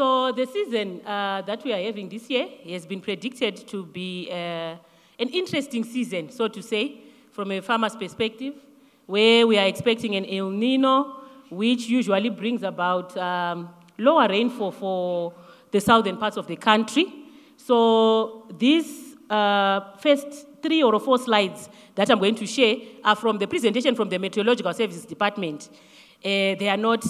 So the season that we are having this year has been predicted to be an interesting season, so to say, from a farmer's perspective, where we are expecting an El Nino, which usually brings about lower rainfall for the southern parts of the country. So these first 3 or 4 slides that I'm going to share are from the presentation from the Meteorological Services Department. They are not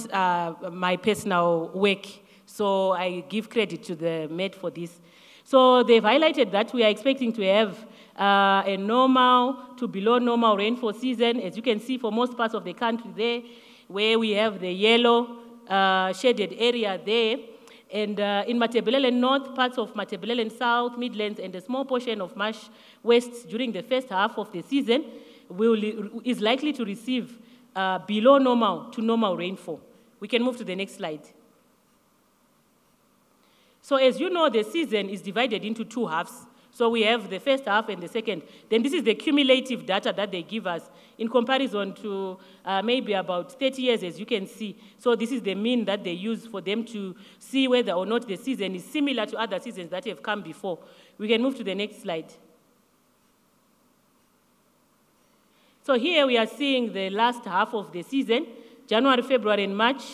my personal work, so I give credit to the Met for this. So they've highlighted that we are expecting to have a normal to below normal rainfall season, as you can see for most parts of the country there, where we have the yellow shaded area there. And in Matabeleland North, parts of Matabeleland South, Midlands, and a small portion of Marsh West during the first half of the season is likely to receive below normal to normal rainfall. We can move to the next slide. So as you know, the season is divided into 2 halves. So we have the first half and the second. Then this is the cumulative data that they give us in comparison to maybe about 30 years, as you can see. So this is the mean that they use for them to see whether or not the season is similar to other seasons that have come before. We can move to the next slide. So here we are seeing the last half of the season, January, February, and March,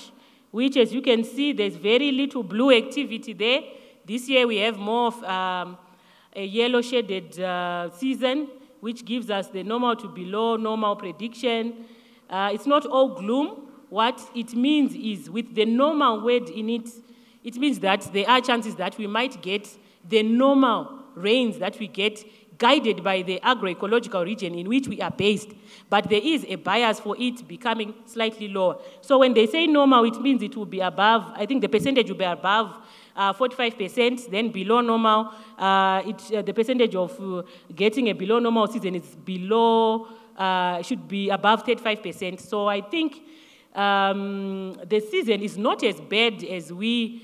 which, as you can see, there's very little blue activity there. This year we have more of a yellow shaded season, which gives us the normal to below normal prediction. It's not all gloom. What it means is, with the normal word in it, it means that there are chances that we might get the normal rains that we get guided by the agroecological region in which we are based, but there is a bias for it becoming slightly lower. So when they say normal, it means it will be above, I think the percentage will be above 45%, then below normal, the percentage of getting a below normal season is below, should be above 35%. So I think the season is not as bad as we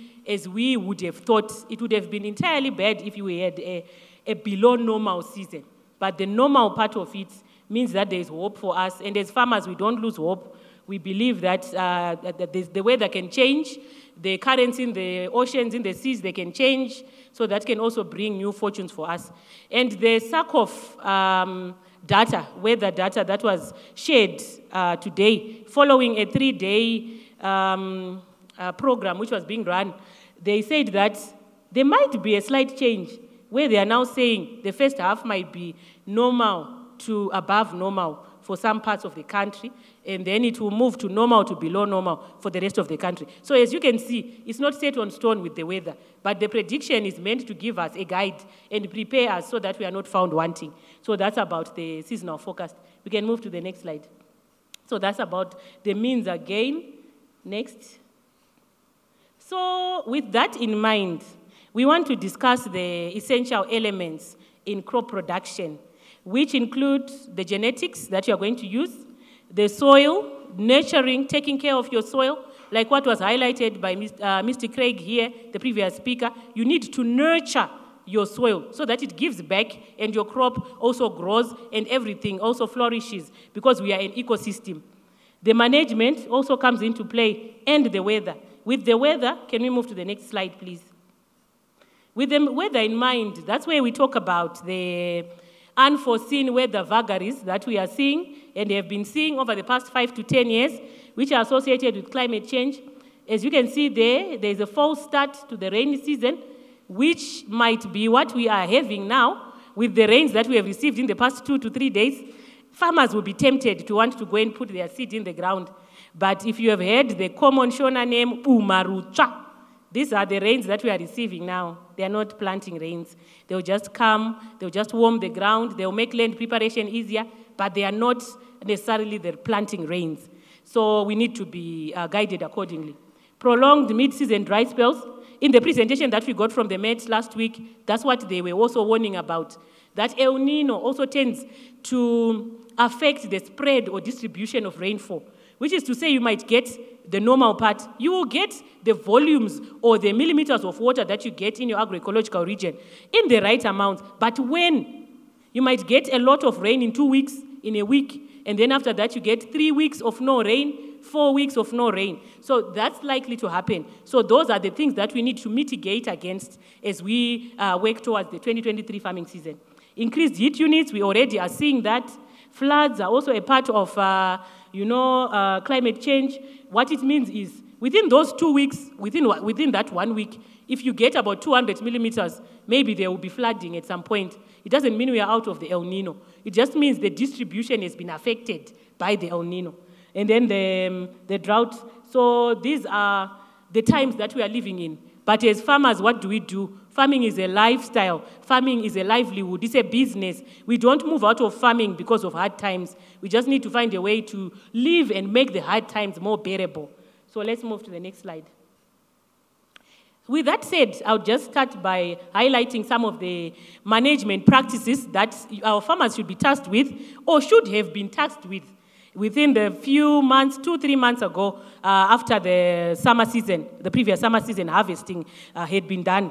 would have thought. It would have been entirely bad if we had a below normal season. But the normal part of it means that there's hope for us. And as farmers, we don't lose hope. We believe that, that the weather can change. The currents in the oceans, in the seas, they can change. So that can also bring new fortunes for us. And the SACOF data, weather data that was shared today, following a 3-day program which was being run, they said that there might be a slight change where they are now saying the first half might be normal to above normal for some parts of the country, and then it will move to normal to below normal for the rest of the country. So as you can see, it's not set on stone with the weather, but the prediction is meant to give us a guide and prepare us so that we are not found wanting. So that's about the seasonal forecast. We can move to the next slide. So that's about the means again. Next. So with that in mind, we want to discuss the essential elements in crop production, which include the genetics that you are going to use, the soil, nurturing, taking care of your soil, like what was highlighted by Mr. Craig here, the previous speaker. You need to nurture your soil so that it gives back and your crop also grows and everything also flourishes because we are an ecosystem. The management also comes into play, and the weather. With the weather, can we move to the next slide, please? With the weather in mind, that's where we talk about the unforeseen weather vagaries that we are seeing and have been seeing over the past 5 to 10 years, which are associated with climate change. As you can see there's a false start to the rainy season, which might be what we are having now with the rains that we have received in the past 2 to 3 days. Farmers will be tempted to want to go and put their seed in the ground. But if you have heard the common Shona name, Umarucha, these are the rains that we are receiving now. They are not planting rains. They'll just come, they'll just warm the ground, they'll make land preparation easier, but they are not necessarily the planting rains. So we need to be guided accordingly. Prolonged mid-season dry spells. In the presentation that we got from the Met last week, that's what they were also warning about. That El Nino also tends to affect the spread or distribution of rainfall, which is to say you might get the normal part. You will get the volumes or the millimeters of water that you get in your agroecological region in the right amount. But when you might get a lot of rain in 2 weeks, in a week, and then after that you get 3 weeks of no rain, 4 weeks of no rain. So that's likely to happen. So those are the things that we need to mitigate against as we work towards the 2023 farming season. Increased heat units, we already are seeing that. Floods are also a part of, climate change. What it means is, within those 2 weeks, within that 1 week, if you get about 200 millimeters, maybe there will be flooding at some point. It doesn't mean we are out of the El Nino. It just means the distribution has been affected by the El Nino. And then the drought. So these are the times that we are living in. But as farmers, what do? Farming is a lifestyle. Farming is a livelihood. It's a business. We don't move out of farming because of hard times. We just need to find a way to live and make the hard times more bearable. So let's move to the next slide. With that said, I'll just start by highlighting some of the management practices that our farmers should be tasked with or should have been tasked with within the few months, 2-3 months ago, after the summer season, the previous summer season harvesting had been done.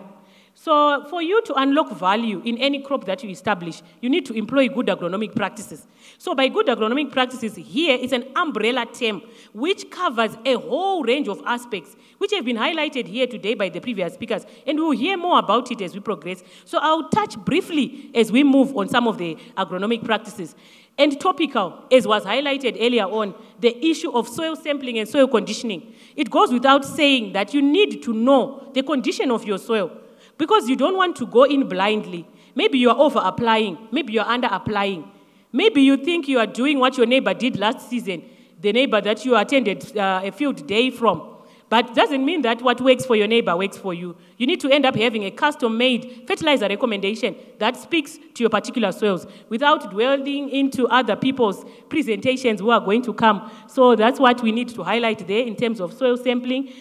So for you to unlock value in any crop that you establish, you need to employ good agronomic practices. So by good agronomic practices, here is an umbrella term which covers a whole range of aspects which have been highlighted here today by the previous speakers, and we'll hear more about it as we progress. So I'll touch briefly as we move on some of the agronomic practices. And topical, as was highlighted earlier on, the issue of soil sampling and soil conditioning. It goes without saying that you need to know the condition of your soil, because you don't want to go in blindly. Maybe you are over-applying. Maybe you are under-applying. Maybe you think you are doing what your neighbor did last season, the neighbor that you attended a field day from. But it doesn't mean that what works for your neighbor works for you. You need to end up having a custom-made fertilizer recommendation that speaks to your particular soils without dwelling into other people's presentations who are going to come. So that's what we need to highlight there in terms of soil sampling.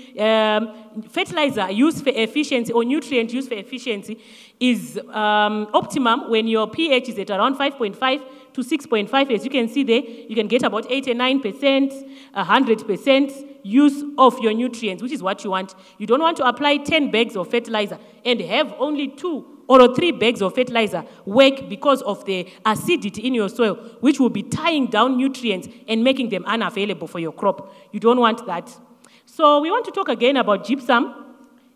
Fertilizer use for efficiency or nutrient use for efficiency is optimum when your pH is at around 5.5 to 6.5. As you can see there, you can get about 89%, 100% use of your nutrients, which is what you want. You don't want to apply 10 bags of fertilizer and have only 2 or 3 bags of fertilizer work because of the acidity in your soil, which will be tying down nutrients and making them unavailable for your crop. You don't want that. So we want to talk again about gypsum.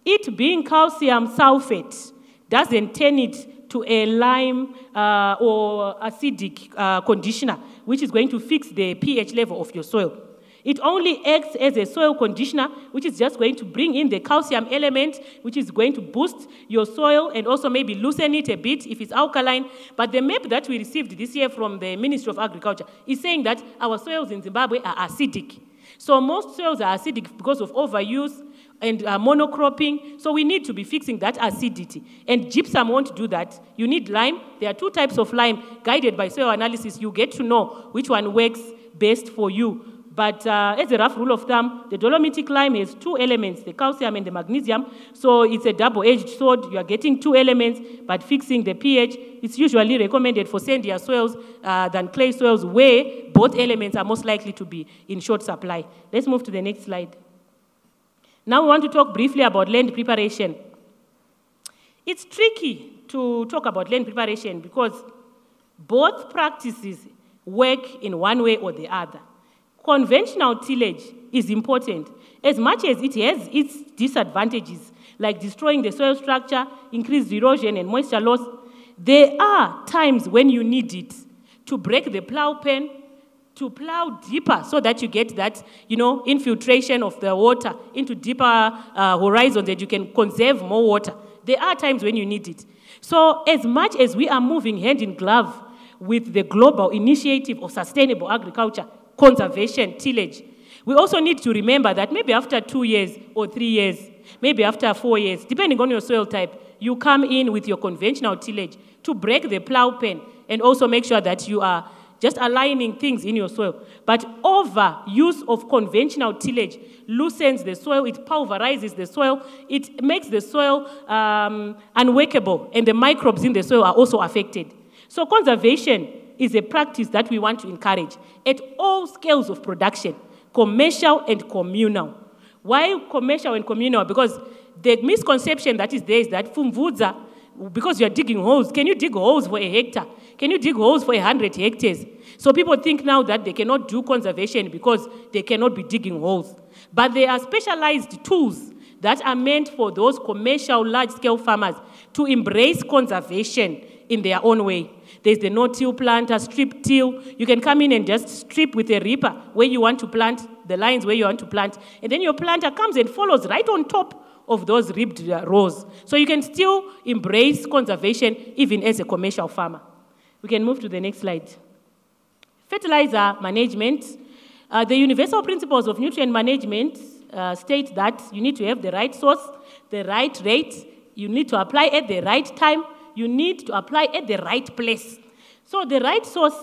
It being calcium sulfate doesn't turn it to a lime or acidic conditioner, which is going to fix the pH level of your soil. It only acts as a soil conditioner, which is just going to bring in the calcium element, which is going to boost your soil and also maybe loosen it a bit if it's alkaline. But the map that we received this year from the Ministry of Agriculture is saying that our soils in Zimbabwe are acidic. So most soils are acidic because of overuse and monocropping. So we need to be fixing that acidity. And gypsum won't do that. You need lime. There are 2 types of lime. Guided by soil analysis, you get to know which one works best for you. But as a rough rule of thumb, the dolomitic lime has 2 elements, the calcium and the magnesium. So it's a double-edged sword. You are getting 2 elements, but fixing the pH. It's usually recommended for sandier soils than clay soils, where both elements are most likely to be in short supply. Let's move to the next slide. Now we want to talk briefly about land preparation. It's tricky to talk about land preparation because both practices work in one way or the other. Conventional tillage is important. As much as it has its disadvantages, like destroying the soil structure, increased erosion and moisture loss, there are times when you need it to break the plow pen, to plow deeper so that you get that, infiltration of the water into deeper horizons that you can conserve more water. There are times when you need it. So as much as we are moving hand in glove with the global initiative of sustainable agriculture, conservation, tillage, we also need to remember that maybe after 2 years or 3 years, maybe after 4 years, depending on your soil type, you come in with your conventional tillage to break the plow pen and also make sure that you are just aligning things in your soil. But overuse of conventional tillage loosens the soil, it pulverizes the soil, it makes the soil unworkable, and the microbes in the soil are also affected. So conservation is a practice that we want to encourage at all scales of production, commercial and communal. Why commercial and communal? Because the misconception that is there is that Fumvudza, because you are digging holes. Can you dig holes for a hectare? Can you dig holes for 100 hectares? So people think now that they cannot do conservation because they cannot be digging holes. But there are specialized tools that are meant for those commercial large-scale farmers to embrace conservation in their own way. There's the no-till planter, strip till. You can come in and just strip with a ripper where you want to plant, the lines where you want to plant, and then your planter comes and follows right on top of those ribbed rows. So you can still embrace conservation even as a commercial farmer. We can move to the next slide. Fertilizer management. The universal principles of nutrient management state that you need to have the right source, the right rate, you need to apply at the right time, you need to apply at the right place. So the right source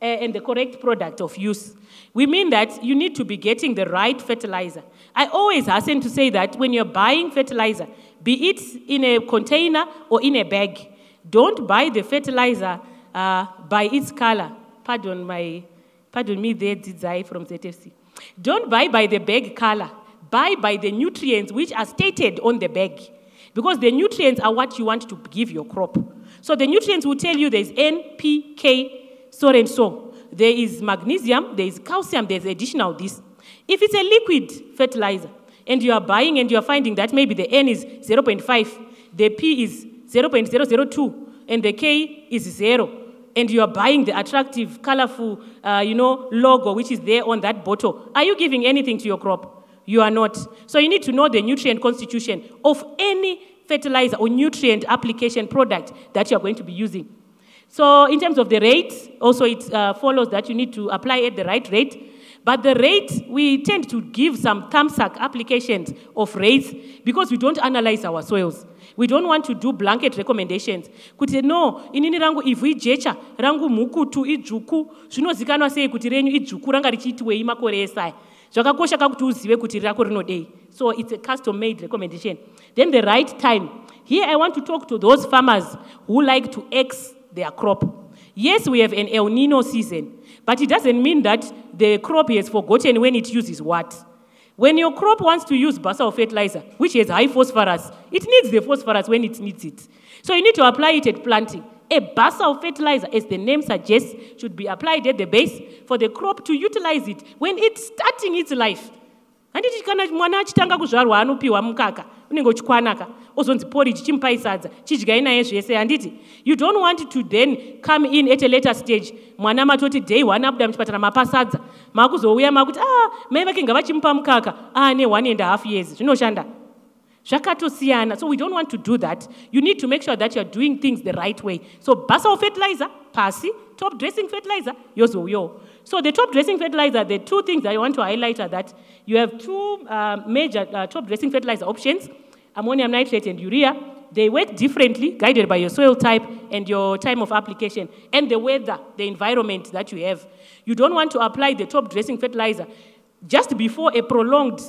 and the correct product of use. We mean that you need to be getting the right fertilizer. I always hasten to say that when you're buying fertilizer, be it in a container or in a bag, don't buy the fertilizer by its color. Pardon me there, Dizai from ZFC. Don't buy by the bag color. Buy by the nutrients which are stated on the bag. Because the nutrients are what you want to give your crop. So the nutrients will tell you there's N, P, K, so and so. There is magnesium, there is calcium, there's additional this. If it's a liquid fertilizer, and you are buying and you are finding that maybe the N is 0.5, the P is 0.002, and the K is 0, and you are buying the attractive, colorful, logo which is there on that bottle, are you giving anything to your crop? You are not. So you need to know the nutrient constitution of any fertilizer or nutrient application product that you are going to be using. So in terms of the rate, also it follows that you need to apply at the right rate. But the rate, we tend to give some thumbsuck applications of rates because we don't analyze our soils. We don't want to do blanket recommendations. Kuti no, inini rangu ivhu ijecha, rangu mukutu idzvuku, zvinozikanwa sei kuti renyu idzvuku ranga richiitwei makore esai. Zvakakosha kakuti uzive kuti rako rinodei. So it's a custom-made recommendation. Then the right time. Here I want to talk to those farmers who like to X their crop. Yes, we have an El Nino season, but it doesn't mean that the crop has forgotten when it uses what. When your crop wants to use basal fertilizer, which has high phosphorus, it needs the phosphorus when it needs it. So you need to apply it at planting. A basal fertilizer, as the name suggests, should be applied at the base for the crop to utilize it when it's starting its life. Handiti kana mwana achitanga kuzvarwa anopiwa mukaka unenge uchikwanaka ozonzi porridge chimupai sadza chidyai naye zvese handiti. You don't want to then come in at a later stage mwana matoti day 1 abuda muchipatara mapa sadza makuzouya makuti mai vake ngavachimupa mukaka ne 1.5 years zvinoshanda zvakatosiyana. So we don't want to do that. You need to make sure that you're doing things the right way. So basal fertilizer pasi, top dressing fertilizer yozo. So the top dressing fertilizer, the two things that I want to highlight are that you have two major top dressing fertilizer options, ammonium nitrate and urea. They work differently, guided by your soil type and your time of application, and the weather, the environment that you have. You don't want to apply the top dressing fertilizer just before a prolonged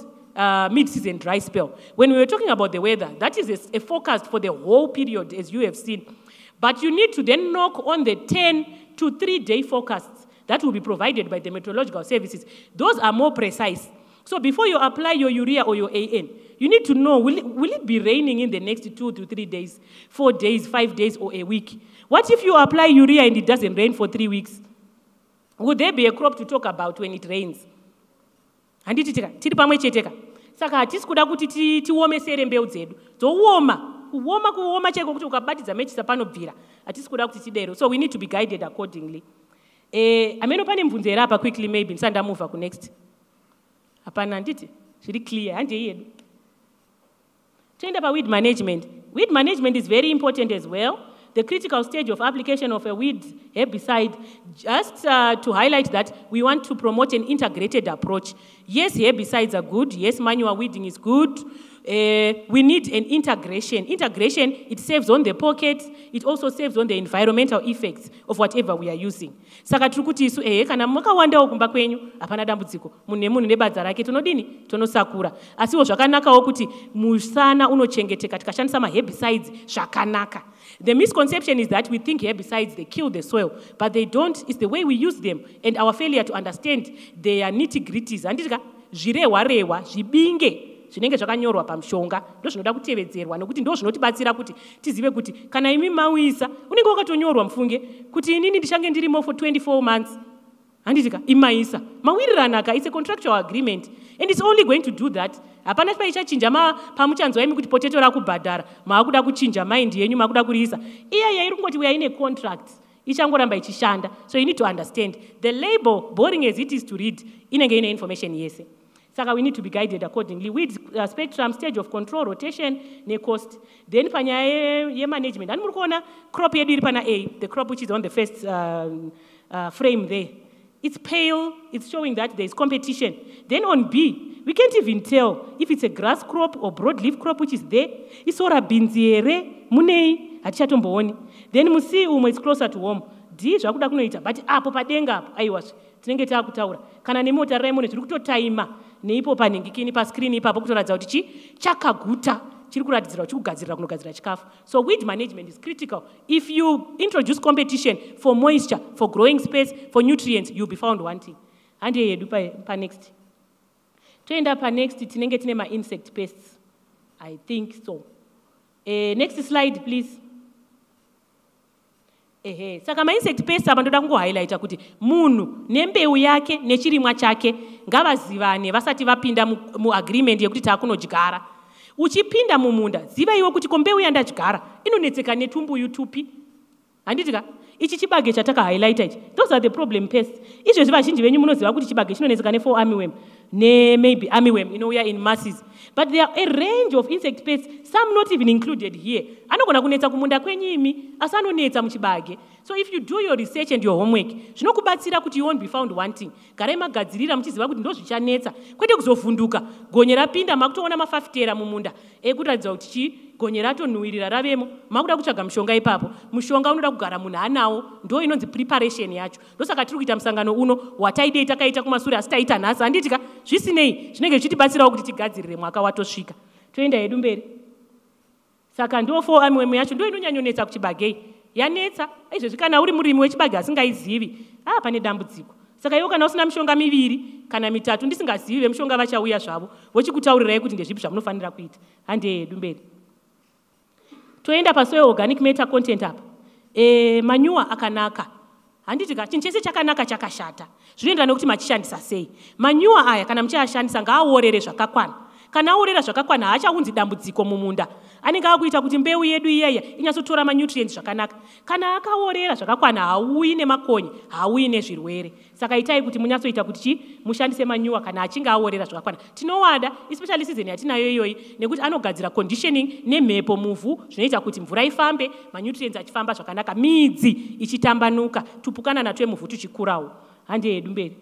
mid-season dry spell. When we were talking about the weather, that is a forecast for the whole period, as you have seen. But you need to then knock on the 10 to 3-day forecasts that will be provided by the meteorological services. Those are more precise. So before you apply your urea or your AN, you need to know, will it be raining in the next 2 to 3 days, 4 days, 5 days, or a week? What if you apply urea and it doesn't rain for 3 weeks? Would there be a crop to talk about when it rains? Handiti tiri pamwe cheteka. Saka hatisi kuda kuti tiomesere mbeu dzedu. Kuoma cheko kuti ukabatidza mechisa panobvira. Hatisi kuda kuti tidero. So we need to be guided accordingly. Ameno pane mvunzo here apa quickly maybe nsanda move ku next. Hapana nditi. Zviri clear hanje yedu. Toenda pa weed management. Weed management is very important as well. The critical stage of application of a weed herbicide, just to highlight that we want to promote an integrated approach. Yes, herbicides are good. Yes, manual weeding is good. We need an integration. Integration, it saves on the pocket. It also saves on the environmental effects of whatever we are using. Saka trukuti isu kana mwakawanda kumba kwenyu hapana dambudziko. Munhu nebadza rake tonodini? Tonosakura. Asiwo zvakanakawo kuti musana unochengeteka tikashandisa herbicides zvakanaka. The misconception is that we think herbicides, they kill the soil, but they don't. It's the way we use them and our failure to understand their nitty-gritties. Andika zvirehwa-rehwa, zvibinge zvinenge zvakanyorwa pamushonga ndozvinoda kutevedzerwa nekuti ndozvinotibatsira kuti tizive kuti kana imi mauisa unenge wakatonyorwa mufunge kuti inini ndichange ndirimo for 24 months handitika imaisa mawiriranaka. It's a contractual agreement and it's only going to do that. Hapana paichachinja pamuchanzwa imi kuti potato rakubhadhara maakuda kuchinja mind yenyu maakuda kuriisa iya iri kungoti we are in a contract ichangoramba ichishanda. So you need to understand the label, boring as it is to read, inenge ine information yese. Saka we need to be guided accordingly with spectrum, stage of control, rotation, ne cost. Then panyaya ye management. And murukona crop yedu iri pana A, the crop which is on the first frame there. It's pale, it's showing that there is competition. Then on B, we can't even tell if it's a grass crop or broadleaf crop which is there. It's ora binziere, munei, hatichatombooni. Then musi umwe it's closer to home. D zvakuda kunoita, but apo padenga apo aiwas. Tinenge takutaura. Kana nemota raimone zviri kutotaima neipo panhingikini pascreen ipapo kutoratidza kuti chakaguta chiri kuratidzira kuti chikugadzirira kunogadzira chikafu. So weed management is critical. If you introduce competition for moisture, for growing space, for nutrients, you'll be found wanting. And yedu pa next. Toenda pa next tinenge tine ma insect pests. I think so. Next slide please. Saka ma insect pests apa ndoda kungohighlighta kuti munhu nembeu yake nechirimwa chake ngavazivane vasati vapinda mu agreement yekuti takunodyara. Uchipinda mumunda ziva iwe kuti kombeu yandadyara inonetseka netumbuyu tupi. Handitika ichi chibage chataka highlighta ichi. Those are the problem pests. Izvezvi vazhinji venyu munoziva kuti chibage chinonetseka ne 4 armyworm ne maybe armyworm inouya in masses. But there are a range of insect pests, some not even included here. Anogona kunetsa kumunda kwenyimi, asi anonetsa muchibage. So if you do your research and your homework, zvinokubatsira kuti you won't be found wanting. Garai magadzirira muchiziva kuti ndozvichanetsa. Kwete kuzovhunduka, gonye rapinda makutoona mafafitera mumunda. Ekuratidza kuti chi gonye ratonhuwirira ravemo, makuda kutsvaga mushonga ipapo. Mushonga unoda kugara munhu anawo, ndo inonzi preparation yacho. Ndosaka tiri kuita musangano uno wataidei takaita kumashure asi taita nhasi. Handitika zvisinei zvinenge zvichitibatsirawo kuti tigadzirire mwaka watosvika. Toenda hedu mberi. Saka ndo 4 armyworm yacho ndo inonyanyonetsa kuchibagei. Yanetsa izvezvi kana uri murimi wechibage asingaizivi pane dambudziko. Saka iwe kana usina mishonga miviri kana mitatu ndisingazivi vemishonga vachauya zvavo vochikutaurirai kuti ndezvipi zvamunofanira kuita. Hande hedu mberi. Toenda pasoil organic matter content apa. Manure akanaka. Handitika chinhu chese chakanaka chakashata. Zvinoenda nekuti machishandisa sei. Manure aya kana muchashandisa ngaaorere zvakakwana. Kana aorera zvakakwana haachaunzi dambudziko mumunda. Anenge akuita kuti mbeu yedu iyaya inyatsotora manutrients zvakanaka. Kana akaorera zvakakwana hauyi nemakonye, hauyi nezvirwere. Saka itai kuti munyatsoita kuti mushandise manure kana achinge aorera zvakakwana. Tinowada especially season yatinayo iyoyi nekuti anogadzira conditioning nemhepo muvhu zvinoita kuti mvura ifambe, manutrients achifamba zvakanaka, midzi ichitambanuka, tupukanana twemuvhu tuchikurawo. Hande hedu mberi.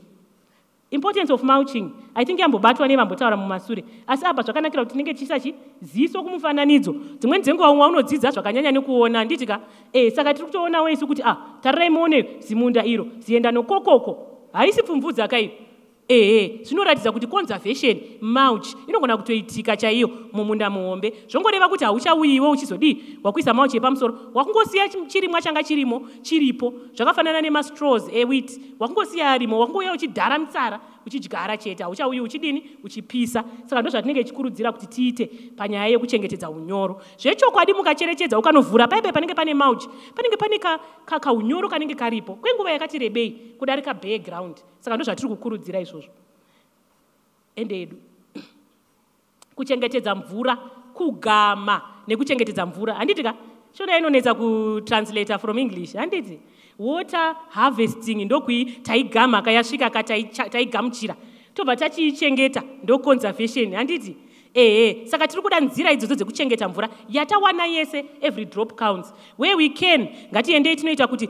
Importance of mulching. I think yambobatwa nevambotaura mumashure. Asi apa zvakanakira kuti tinenge tichisachiziso kumufananidzo. Dzimweni dzenguva umwe unodzidza zvakanyanya nekuona. Handitika saka tiri kutoona wesu kuti tarirai muone zimunda iro zienda nokokoko. Haisi pfumvudza kai. Zvinoratidza kuti conservation mulch inogona kutoitika chaiyo mumunda muhombe. Zvongoreva kuti hauchauyiwe uchizodii wakuisa mulch yepamusoro. Wakungosiya chirimwa changa chirimo chiripo. Zvakafanana nemastraws ewheat. Wakungosiya arimo, wakungouya uchidhara mitsara uchidyara chete. Hauchauyi uchidini uchipisa. Saka ndozvatinenge tichikurudzira kuti tiite panyaya yekuchengetedza unyoro. Zvechokwadi mukacherechedza ukanovhura paipe panenge pane mulch. Panenge pane kaunyoro kanenge karipo. Kwenguva yakati rebei kudarika bare ground. Saka ndozvatiri kukurudzira izvozvo. Ende edu kuchengetedza mvura, kugama nekuchengetedza mvura. Handitika shona inonetsa kutranslate from English. Handiti water harvesting ndokui taigama kayasvika kataigamuchira tobva tachiichengeta ndo conservation. Handiti saka tiri kuda nzira idzodzo dzekuchengeta mvura yatawana yese. Every drop counts. Where we can ngatiendei tinoita kuti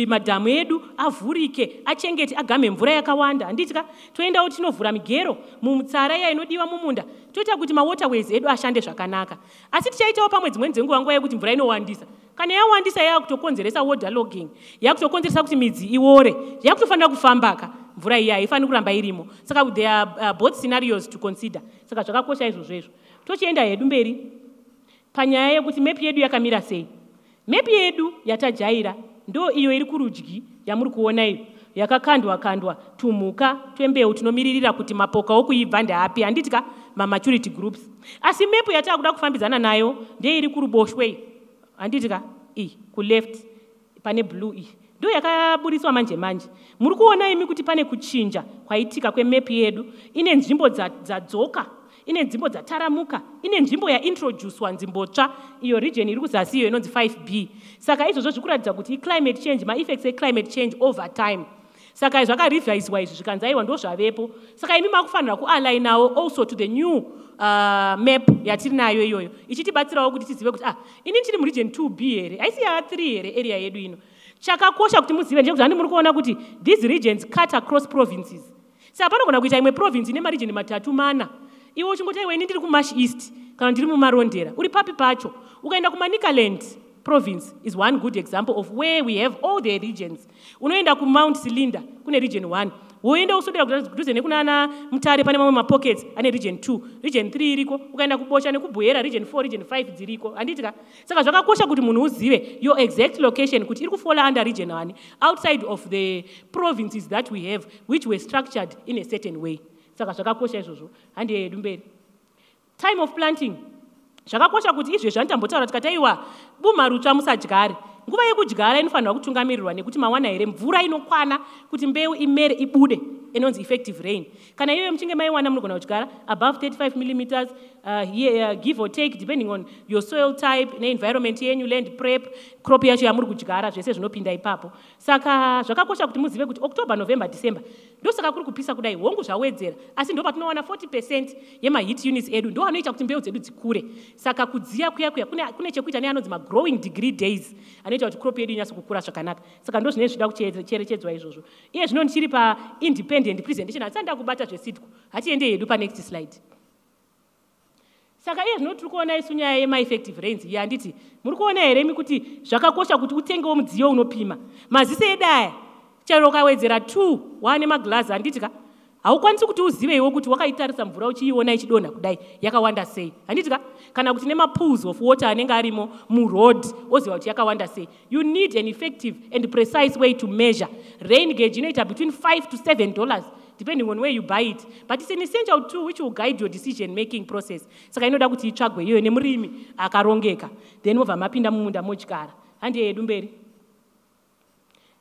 madhamu edu avhurike, achengete, agame mvura yakawanda. Handitika toendawo tinovhura migero mumutsara iya inodiwa mumunda toita kuti mawaterways edu ashande zvakanaka. Asi tichaitawo pamwe dzimweni dzenguva nguva yekuti mvura inowandisa. Kana yawandisa yakutokonzeresa waterlogging, yakutokonzeresa kuti midzi iore, yakutofanira kufambaka. Mvura iya haifaniri kuramba irimo. Saka there are both scenarios to consider. Saka zvakakosha izvozvo. Tochienda hedu mberi panyaya yekuti mepi yedu yakamira sei. Mepi yedu yatajaira ndo iyo iri kurudyi yamuri kuona iyo yakakandwa tumhuka twembeu tunomiririra kuti mapoka okuibva ndeapi. Handitika maturity groups. Asi mepu yatakuda kufambidzana nayo ndeiri kuruboshwe. Handitika ku-left pane blue iyi. Ndo yakaburiswa manje manje. Muri kuona imi kuti pane kuchinja kwaitika kwemepu yedu. Ine nzvimbo dzadzoka, ine nzvimbo dzataramuka, ine nzvimbo yaintroducwa nzvimbo tsva, iyo region iri kuzasi iyo inonzi 5B. Saka izvozvo zvikuratidza kuti climate change, ma-effects e-climate change over time. Saka zvakareviswa izvi zvikanzaiwa ndo zvavepo. Saka imi makufanira kualignawo also to the new map yatiri nayo iyoyo. Ichitibatsirawo kuti tizive kuti ini ndiri muregion 2B here, haisi ya 3 here area yedu ino. Chakakosha kuti muzive ndechekuti handi muri kuona kuti these regions cut across provinces. Saka panogona kuita imwe province ine maregion 3-4. Iwe uchingoti iwe ndiri kuMarsh East kana ndiri muMarondera. Uri papi pacho. Ukaenda kuManicaland province is one good example of where we have all the regions. Unoenda kuMount Cylinder kune region 1. Woenda usodera kudhuze nekunana Mutare pane mamwe mapockets ane region 2, region 3 iriko, ukaenda kuBosha nekubuyera region 4, region 5 dziriko. Handitika. Saka zvakakosha kuti munhu uzive your exact location kuti iri kufola under region 1 outside of the provinces that we have which were structured in a certain way. Saka zvakakosha izvozvo. Handi yedu mberi. Time of planting. Zvakakosha kuti izvezvi zvantambotaura tikataiwa bumarutsva musadyare. Nguva yekudyara inofanirwa kutungamirirwa nekuti mawana here mvura inokwana kuti mbeu imere ibude inonzi effective rain. Kana iyoyo muchinge maiwana munogona kudyara above 35 millimeters give or take depending on your soil type neenvironment yenyu, land prep, crop yacho yamuri kudyara zvese zvinopinda ipapo. Saka zvakakosha kuti muzive kuti October, November, December ndosaka kuri kupisa kudai hongu zvawedzera asi ndo patinowana 40% yemaheat units edu ndo anoita kuti mbeu dzedu dzikure. Saka kudziya kuya kune chekuita neanonzi growing degree days anoita kuti crop yedu inyase kukura zvakanaka. Saka ndo zvine zvida kucherechedzwa izvozvo. Iye zvino ndichiri pa independent presentation hatisanda kubata zvesidco. Hatiende hedu pa next slide. Saka iye zvino tiri kuona isu nyaya yema-effective rains iyi handiti muri kuona here imi kuti zvakakosha kuti utengewo mudziyo unopima. Maziso edu aya chero ukawedzera 2 waane maglass handitika haukwanisi kuti uzive iwo kuti wakaitarisa mvura uchiiona ichidonha kudai yakawanda sei. Handitika kana kuti nemapools of water anenge arimo muroad oziva kuti yakawanda sei. You need an effective and precise way to measure. Rain gauge inoita between $5 to $7 depending on where you buy it, but it's an essential tool which will guide your decision making process. Saka inoda kuti itsvagwe iyoyo nemurimi akarongeka then mobva mapinda mumunda modyara. Handi yedu mberi.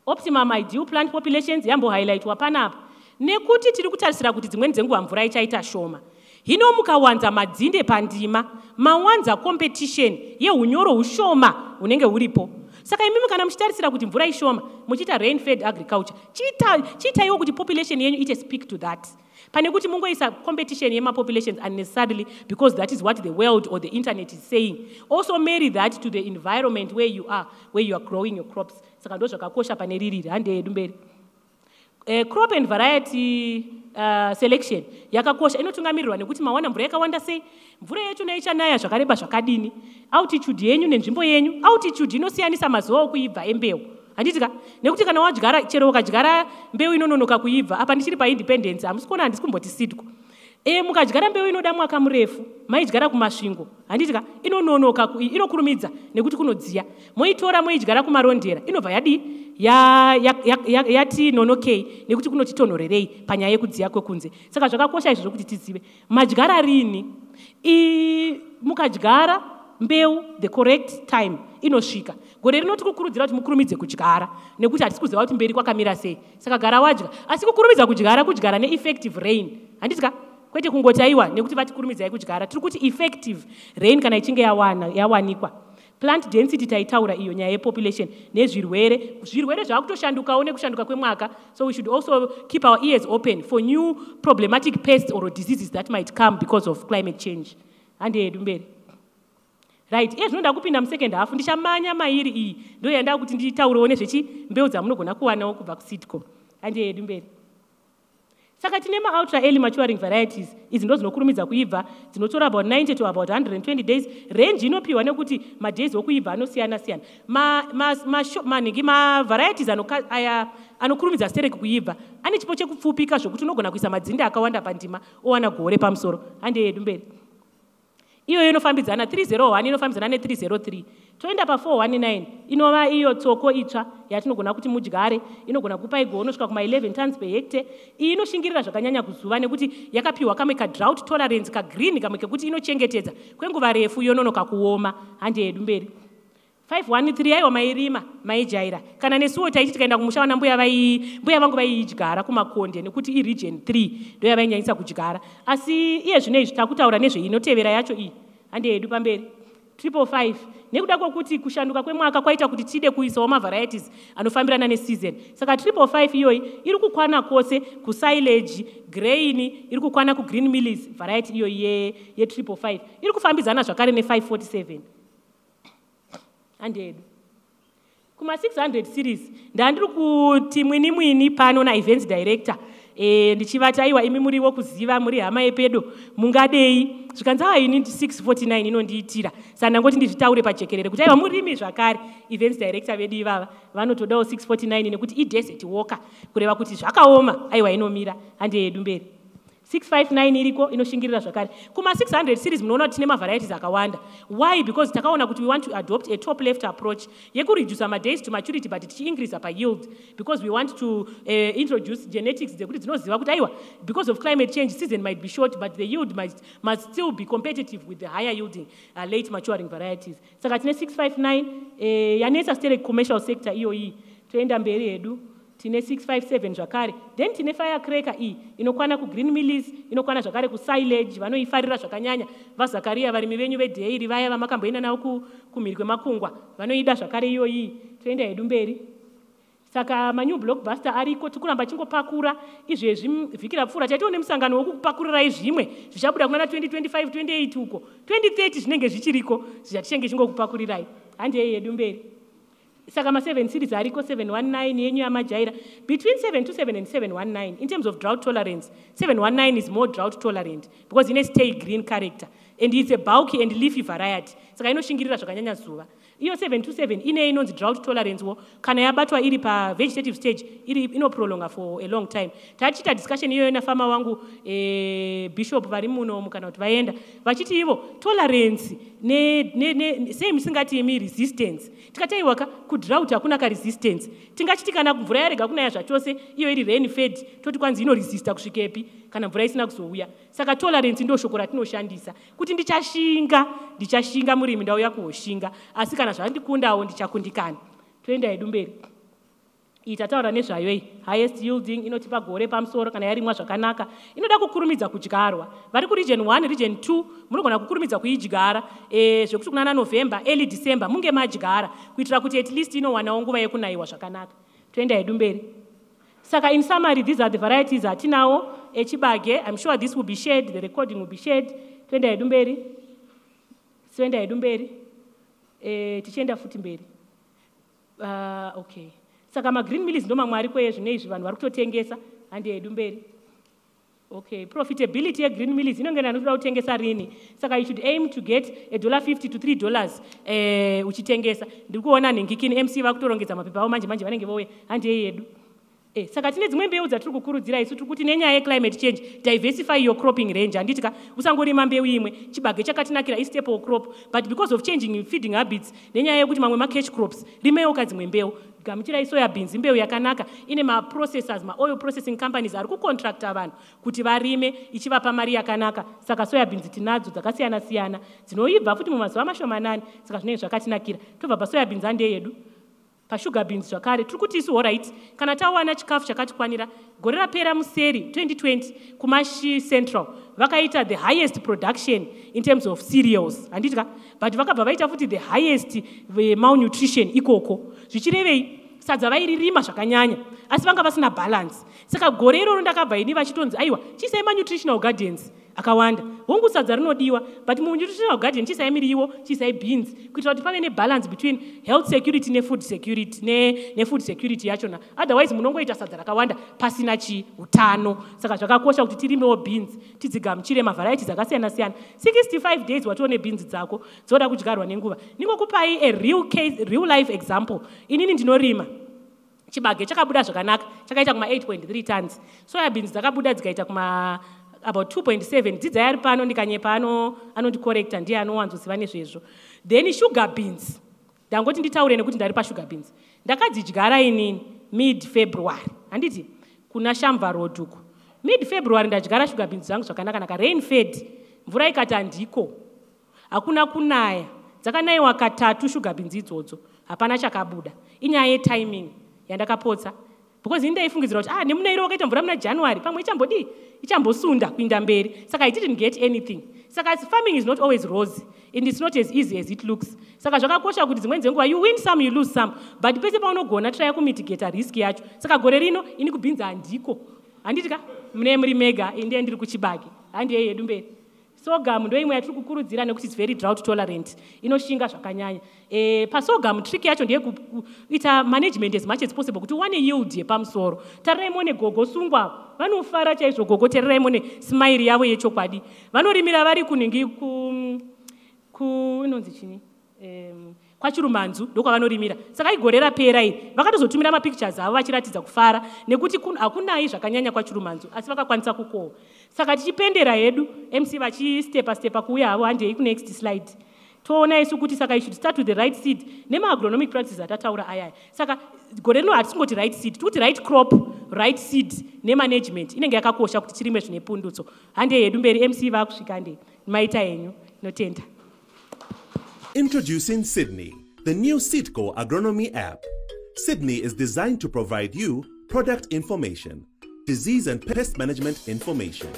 Optimum ideal plant populations yambohighlightwa panapa nekuti tiri kutarisira kuti dzimweni dzenguva mvura ichaita shoma. Hino mukawanza madzinde pandima mawanza competition yehunyoro hushoma hunenge huripo. Saka imimi kana muchitarisira kuti mvura ishoma muchiita rain fed agriculture chiitaiwo kuti population yenyu ite speak to that. Pane kuti mungoisa competition yema populations unnecessarily because that is what the world or the internet is saying. Also marry that to the environment where you are growing your crops. Saka ndo zvakakosha pane ririri. Handi yedu mberi. Crop and variety selection yakakosha inotungamirirwa nekuti mawana mvura yakawanda sei, mvura yacho naichanaya zvakareba zvakadini, altitude yenyu nenzvimbo yenyu. Altitude inosiyanisa mazuva okuibva embeu. Handitika nekuti kana wadyara chero ukadyara mbeu inononoka kuibva apa ndichiri pa independence hamusi kuona handisi kumboti sidco. Mukadyara mbeu inoda mwaka murefu maidyara kumasvingo handitika inononoka inokurumidza nekuti kunodziya. Moitora moidyara kumarondera inobva yati nonokei nekuti kunotitonhorerei panyaya yekudziya kwekunze. Saka zvakakosha izvozvo kuti tizive madyara rini mukadyara mbeu the correct time inosvika. Gore rinoti kukurudzira kuti mukurumidze kudyara nekuti hatisi kuziva kuti mberi kwakamira sei. Saka gara wadya asi kukurumidza kudyara ne-effective rain. Handitika kwete kungoti aiwa nekuti vatikurumidzai kudyara. Tiri kuti effective rain kana ichinge yawanikwa. Plant density taitaura iyo nyaya yepopulation nezvirwere zvakutoshandukawo nekushanduka kwemwaka. So we should also keep our ears open for new problematic pests or diseases that might come because of climate change. Handi yedu mberi. Right, zvinoda kupinda musecond half ndichamanya mairi iyi ndo yanda kuti nditaurewo nezvechi mbeu dzamunogona kuwanawo kubva kusidco. Handi yedu mberi. Saka tine ultra early maturing varieties idzi ndo dzinokurumidza kuibva dzinotora about 90 to about 120 days. Range inopiwa nekuti madays okuibva anosiyana siyana. Maningi varieties anokurumidza stereki kuibva ane chipo chekupfupika zvokuti unogona kuisa madzinde akawanda pandima owana gore pamusoro. Handi yedu mberi. iyoyo inofambidzana 301 inofambidzana ne303. Toenda pa419 inova iyo tsoko itsva yatinogona kuti mudyare, inogona kupa igono nosvika kuma 11 tons per hectare. Iyi inoshingirira zvakanyanya kuzuva nekuti yakapiwa kamwe ka drought tolerance ka green kamwe kekuti inochengetedza kwenguva refu yononoka kuoma. Handi yedu mberi 513 aiwa mairima maijaira kana nesuwo taiti tikaenda kumusha wana mbuya vangu vaiidyara kumakonde nekuti iregion 3 ndo yavainyanyisa kudyara. Asi iye zvino izvi takutaura nezveinotevera yacho iyi. Handi yedu pamberi 555 nekuda kwokuti kushanduka kwemwaka kwaita kuti tide kuisawo mavarieties anofambirana neseason. Saka 555 iyoyi iri kukwana kwose kusilage, grain, iri kukwana kugreen mills variety iyoyi ye555 iri kufambidzana zvakare ne547. Handi yedu kuma 600 series ndandiri kuti mwini pano naevents director ndichivati aiwa imi muriwo kuziva muri hama yepedo mungadei zvikanzi ini 649 inondiitira saka ndangoti ndizvitaure pajekerere kuti aiwa murimi zvakare events director vedu ivava vanotodawo 649 nekuti idesert walker kureva kuti zvakaoma aiwa inomira. Handi yedu mberi 659 iriko inoshingirira zvakare. Kuma 600 series munoona kuti tine mavarieties akawanda. Why? Because takaona kuti we want to adopt a top left approach yekureduce my days to maturity but tichi-increase pa yield because we want to introduce genetics dzekuti dzinoziva kuti aiwa because of climate change season might be short but the yield must still be competitive with the higher yielding late maturing varieties. Saka tine 659 yanetsa stere commercial sector iyoyi. Toenda mberi hedu tine 657 zvakare. Then tine firecracker iyi inokwana kugreen mills, inokwana zvakare kusilage, vanoifarira zvakanyanya. Vazakaria varimi venyu vedairy vaya vamakamboenda navo kumhiri kwemakungwa vanoida zvakare iyoyi. Toenda hedu mberi. Saka manyu blockbuster ariko tikuramba chingopakura izvezvi vhiki rapfuura taitione musangano wokupakurirai zvimwe zvichabuda kuna 2025 28 uko 2030 zvinenge zvichiriko zvichachenge chingokupakurirai. Handi yedu mberi. Saka ma7 series ariko 719 yenyu yamajaira between 727 and 719 in terms of drought tolerance. 719 is more drought tolerant because ine stay green character and it's a bulky and leafy variety. Saka inoshingirira zvakanyanya zuva. Iyo 727 ine inonzi drought tolerance wo kana yabatwa iri pa vegetative stage inoprolonga for a long time. Tachita discussion iyo na farmer wangu bishop vari muno kana kuti vaenda vachiti ivo tolerance same singati imi resistance. Tikataiwa ku drought hakuna ka resistance. Tingachiti kana mvura yarega kunaya zvachose iyo iri rain fed toti kwanzi ino resista kusvikepi kana mvura isina kuzouya. Saka tolerance ndo shoko ratinoshandisa kuti ndichashinga murimi ndauya kuhoshinga asi kana zvandikundawo ndichakundikana. Toenda hedu mberi. Itataura nezvayo iyi highest yielding inotipa gore pamusoro kana yarimwa zvakanaka inoda kukurumidza kudyarwa. Vari ku region 1 region 2 munogona kukurumidza kuidyara zvekuti kuna November early December munge madyara kuitira kuti at least inowanawo nguva yekunayiwa zvakanaka. Toenda hedu mberi. Saka in summary these are the varieties atinawo echibage. I'm sure this will be shared, the recording will be shared. Toenda hedu mberi. Toenda hedu mberi. Tichienda futi mberi. Okay. Saka ma green mills ndo mamwe ariko ezvino izvi vanhu vari kutotengesa. Handi yedu mberi. Okay, profitability green mills inongena anotoda kutengesa rini. Saka you should aim to get $1.50 to $3 uchitengesa. Ndiri kuona nengikini MC vakutorongedza mapepa avo manje vanenge vowe. Handi yedu. Saka tine dzimwe mbeu dzatiri kukurudzira isu tiri kuti nenyaya yeclimate change diversify your cropping range. Handitika usangorima mbeu imwe chibage chakatinakira istaple crop but because of changing feeding habits nenyaya yekuti mamwe ma-cash crops rimewo kadzimwe mbeu gamuchirai soya beans mbeu yakanaka ine ma-processors ma-oil processing companies ari kucontracta vanhu kuti varime ichivapa mari yakanaka. Saka soya beans tinadzo dzakasiyana siyana dzinoibva futi mumazuva mashomanani. Saka zvinenge zvakatinakira. Tobva pasoya beans hande yedu sugar beans zvakare tiri kuti isu alright kana tawana chikafu chakatikwanira. Gore rapera museri 2020 kumashi central vakaita the highest production in terms of cereals handitika but vakabva vaita futi the highest malnutrition ikoko zvichirevei sadza vairirima zvakanyanya asi vanga vasina balance. Saka gore iroro ndakabva ini vachitonzi aiwa chisai nutritional gardens akawanda hongu sadza rinodiwa but nutritional garden chisai miriwo chisai beans kuitira kuti pave nebalance between health security nefood security nefood security yachona otherwise munongoita sadza rakawanda pasina chiutano. Saka zvakakosha kuti tirimewo beans tidzigamuchire mavarieties akasiyana siyana. 65 days watione beans dzako dzoda kudyarwa nenguva. Ningokupai a real life example. Inini ndinorima chibage chakabuda zvakanaka chakaita kuma 8.3 tons. Soya beans dzakabuda dzikaita kuma about 2.7 dzidzai ari pano ndikanyepa anondikorekta ndiye anowanzoziva nezvezvo. Then sugar beans, ndangoti nditaure nekuti ndari pasugar beans. Ndakadzidyara inini mid February handiti kuna Shamva Road uku. Mid February ndadyara sugar beans zangu zvakanaka, rain fed, mvura ikati handiko, hakuna kunaya, dzakanayiwa katatu sugar beans idzodzo, hapana chakabuda. Inyaya yetiming yandakapotsa, because ini ndaifungidzira kuti nemunairo wakaita mvura muna January pamwe ichambosunda kuinda mberi, saka I didn't get anything. Saka farming is not always rosy, and it's not as easy as it looks. Saka zvakakosha kuti dzimweni dzenguva you win some, you lose some, but pese paunogona try kumitigate risk yacho. Saka gore rino ini kubhinza handiko, handitika mune muri mega, ndiye ndiri kuchibage, handiye yedu mberi. Sorghum ndo imwe yatiri kukurudzira nekuti it's very drought tolerant, inoshinga zvakanyanya. Pasorghum trick yacho ndiye kuita management as much as possible kuti uwane yield yepamusoro. Tarirai muone gogo sungwa, vanofara chaizvo gogo, tarirai muone smile yavo yechokwadi. Vanorimira vari kuningi inonzi chini? KwaChirumanzu ndokwavanorimira. Saka igore rapera iri vakatozotumira mapictures avo vachiratidza kufara nekuti hakunayi zvakanyanya KwaChirumanzu asi vakakwanisa kukohwa. Saka tichipendera hedu MC vachistepa kuuya havo, handei kunext slide. Toona isu kuti saka you should start with the right seed nema-agronomic practices atataura ayaya. Saka gore rino hatisingoti right seed, tikuti right crop, right seed nemanagement inenge yakakosha kuti tirime zvine pundutso. Handei hedu mberi, MC vakusvika handei, maita henyu, notenda. Introducing Sydney, the new Seedco agronomy app. Sydney is designed to provide you product information, disease and pest management information,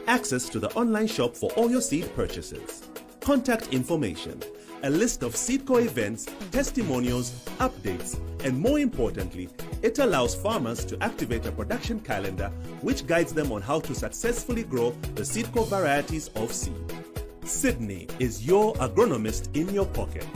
access to the online shop for all your seed purchases, contact information, a list of Seedco events, testimonials, updates, and more importantly, it allows farmers to activate a production calendar which guides them on how to successfully grow the Seedco varieties of seed. Sydney is your agronomist in your pocket.